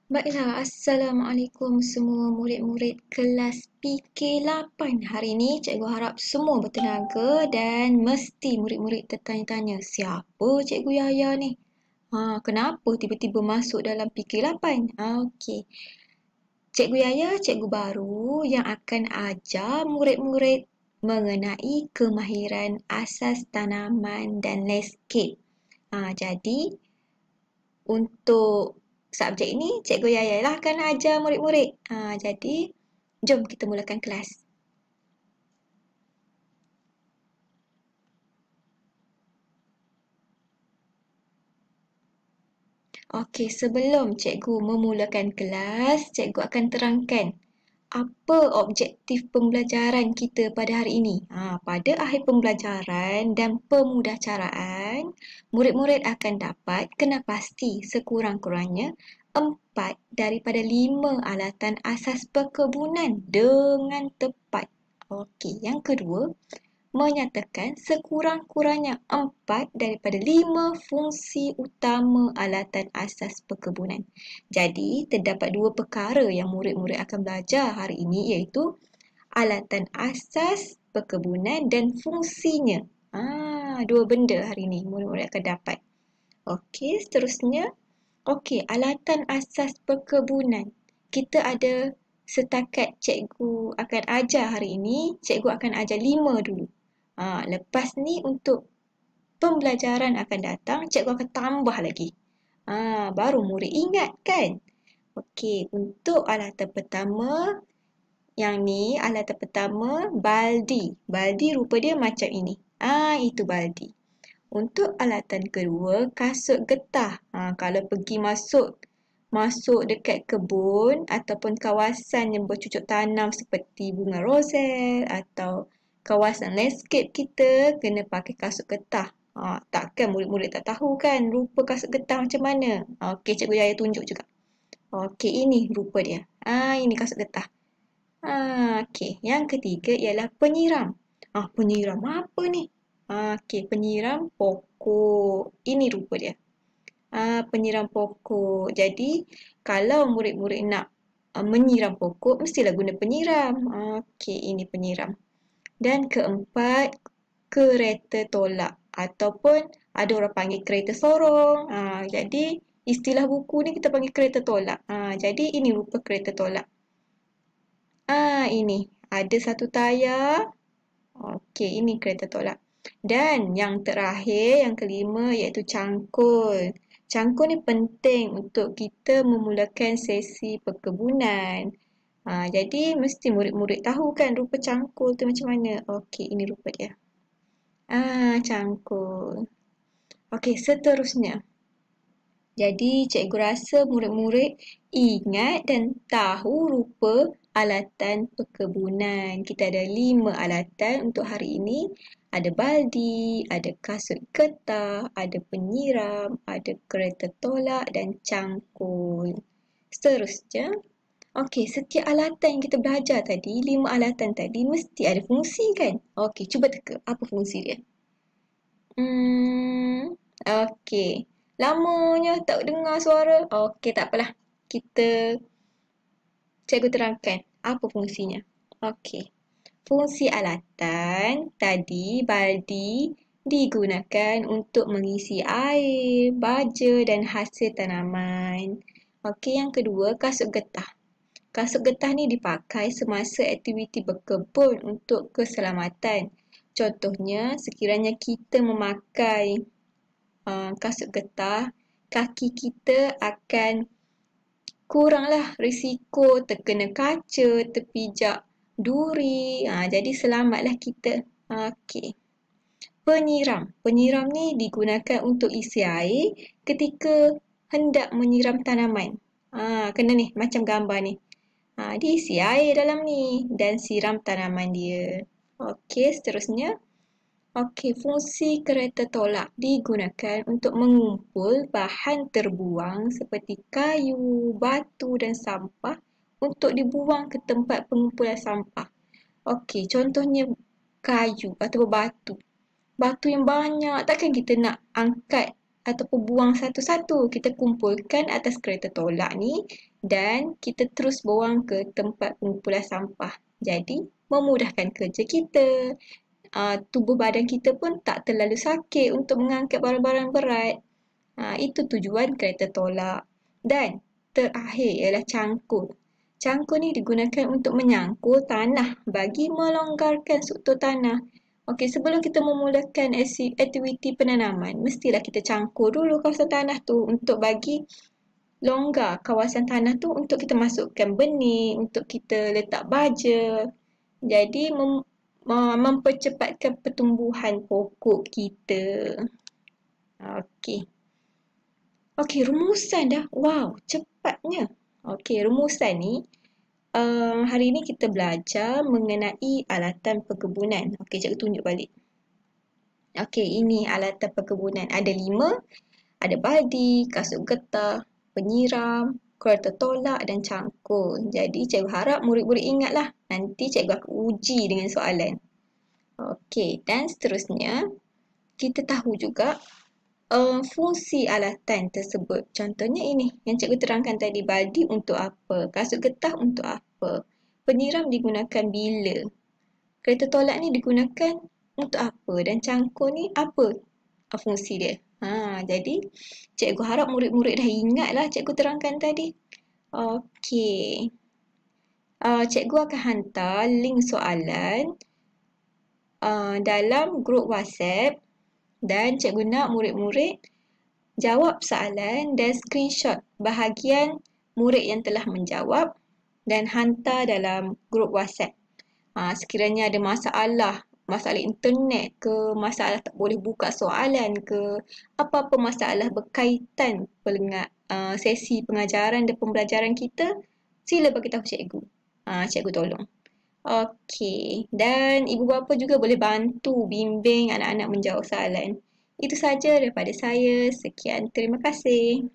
Baiklah, Assalamualaikum semua murid-murid kelas PK8. Hari ini cikgu harap semua bertenaga dan mesti murid-murid tertanya-tanya, siapa Cikgu Yaya ni? Kenapa tiba-tiba masuk dalam PK8? Okey. Cikgu Yaya cikgu baru yang akan ajar murid-murid mengenai kemahiran asas tanaman dan landscape. Jadi untuk subjek ini, Cikgu Yaya lah akan ajar murid-murid. Jadi, jom kita mulakan kelas. Okey, sebelum cikgu memulakan kelas, cikgu akan terangkan apa objektif pembelajaran kita pada hari ini. Pada akhir pembelajaran dan pemudahcaraan, murid-murid akan dapat kena pasti sekurang-kurangnya 4 daripada 5 alatan asas perkebunan dengan tepat. Okey, yang kedua, menyatakan sekurang-kurangnya 4 daripada 5 fungsi utama alatan asas perkebunan. Jadi, terdapat 2 perkara yang murid-murid akan belajar hari ini iaitu alatan asas perkebunan dan fungsinya. 2 benda hari ini murid-murid akan dapat. Okey, seterusnya. Okey, alatan asas perkebunan. Kita ada setakat cikgu akan ajar hari ini, cikgu akan ajar 5 dulu. Lepas ni untuk pembelajaran akan datang, cikgu akan tambah lagi. Baru murid ingat kan? Okey, untuk alatan pertama, yang ni alatan pertama baldi. Baldi rupa dia macam ini. Itu baldi. Untuk alatan kedua, kasut getah. Kalau pergi masuk dekat kebun ataupun kawasan yang bercucuk tanam seperti bunga rosel atau kawasan landscape kita kena pakai kasut getah. Takkan murid-murid tak tahu kan rupa kasut getah macam mana? Okey, Cikgu Yaya tunjuk juga. Okey, ini rupa dia. Ini kasut getah. Okey, yang ketiga ialah penyiram. Penyiram apa ni? Okey, penyiram pokok. Ini rupa dia. Penyiram pokok. Jadi, kalau murid-murid nak menyiram pokok, mestilah guna penyiram. Okey, ini penyiram. Dan keempat, kereta tolak ataupun ada orang panggil kereta sorong. Jadi, istilah buku ni kita panggil kereta tolak. Jadi, ini rupa kereta tolak. Ini ada satu tayar. Okey, ini kereta tolak. Dan yang terakhir, yang kelima iaitu cangkul. Cangkul ni penting untuk kita memulakan sesi perkebunan. Jadi mesti murid-murid tahu kan rupa cangkul tu macam mana. Okey, ini rupa dia. Cangkul. Okey, seterusnya. Jadi cikgu rasa murid-murid ingat dan tahu rupa alatan perkebunan. Kita ada 5 alatan untuk hari ini. Ada baldi, ada kasut getah, ada penyiram, ada kereta tolak dan cangkul. Seterusnya, okey, setiap alatan yang kita belajar tadi, 5 alatan tadi mesti ada fungsi kan? Okey, cuba teka apa fungsi dia. Okey. Lamanya tak dengar suara. Okey, tak apalah. Cikgu terangkan apa fungsinya. Okey. Fungsi alatan tadi baldi digunakan untuk mengisi air, baja dan hasil tanaman. Okey, yang kedua kasut getah. Kasut getah ni dipakai semasa aktiviti berkebun untuk keselamatan. Contohnya, sekiranya kita memakai kasut getah, kaki kita akan kuranglah risiko terkena kaca, terpijak duri. Jadi selamatlah kita. Okey. Penyiram. Penyiram ni digunakan untuk isi air ketika hendak menyiram tanaman. Kena ni macam gambar ni. Diisi air dalam ni dan siram tanaman dia. Okey, seterusnya. Okey, fungsi kereta tolak digunakan untuk mengumpul bahan terbuang seperti kayu, batu dan sampah untuk dibuang ke tempat pengumpulan sampah. Okey, contohnya kayu atau batu. Batu yang banyak, takkan kita nak angkat ataupun buang satu-satu. Kita kumpulkan atas kereta tolak ni dan kita terus buang ke tempat pengumpulan sampah. Jadi, memudahkan kerja kita. Tubuh badan kita pun tak terlalu sakit untuk mengangkat barang-barang berat. Itu tujuan kereta tolak. Dan terakhir ialah cangkul. Cangkul ni digunakan untuk menyangkul tanah bagi melonggarkan struktur tanah. Okey, sebelum kita memulakan aktiviti penanaman, mestilah kita cangkul dulu kawasan tanah tu untuk bagi longgar kawasan tanah tu untuk kita masukkan benih, untuk kita letak baja. Jadi mempercepatkan pertumbuhan pokok kita. Okey. Okey, rumusan dah. Wow, cepatnya. Okey, rumusan ni hari ni kita belajar mengenai alatan perkebunan. Okey, cikgu tunjuk balik. Okey, ini alatan perkebunan. Ada 5. Ada baldi, kasut getah, penyiram, kereta tolak dan cangkul. Jadi cikgu harap murid-murid ingatlah. Nanti cikgu akan uji dengan soalan. Okey, dan seterusnya kita tahu juga fungsi alatan tersebut. Contohnya ini yang cikgu terangkan tadi, baldi untuk apa, kasut getah untuk apa, penyiram digunakan bila, kereta tolak ni digunakan untuk apa, dan cangkul ni apa fungsi dia. Jadi cikgu harap murid-murid dah ingatlah cikgu terangkan tadi. Okey. Cikgu akan hantar link soalan dalam grup WhatsApp dan cikgu nak murid-murid jawab soalan dan screenshot bahagian murid yang telah menjawab dan hantar dalam grup WhatsApp. Sekiranya ada masalah internet ke, masalah tak boleh buka soalan ke, apa-apa masalah berkaitan sesi pengajaran dan pembelajaran kita, sila bagi tahu cikgu. Cikgu tolong. Okey, dan ibu bapa juga boleh bantu bimbing anak-anak menjawab soalan. Itu saja daripada saya. Sekian, terima kasih.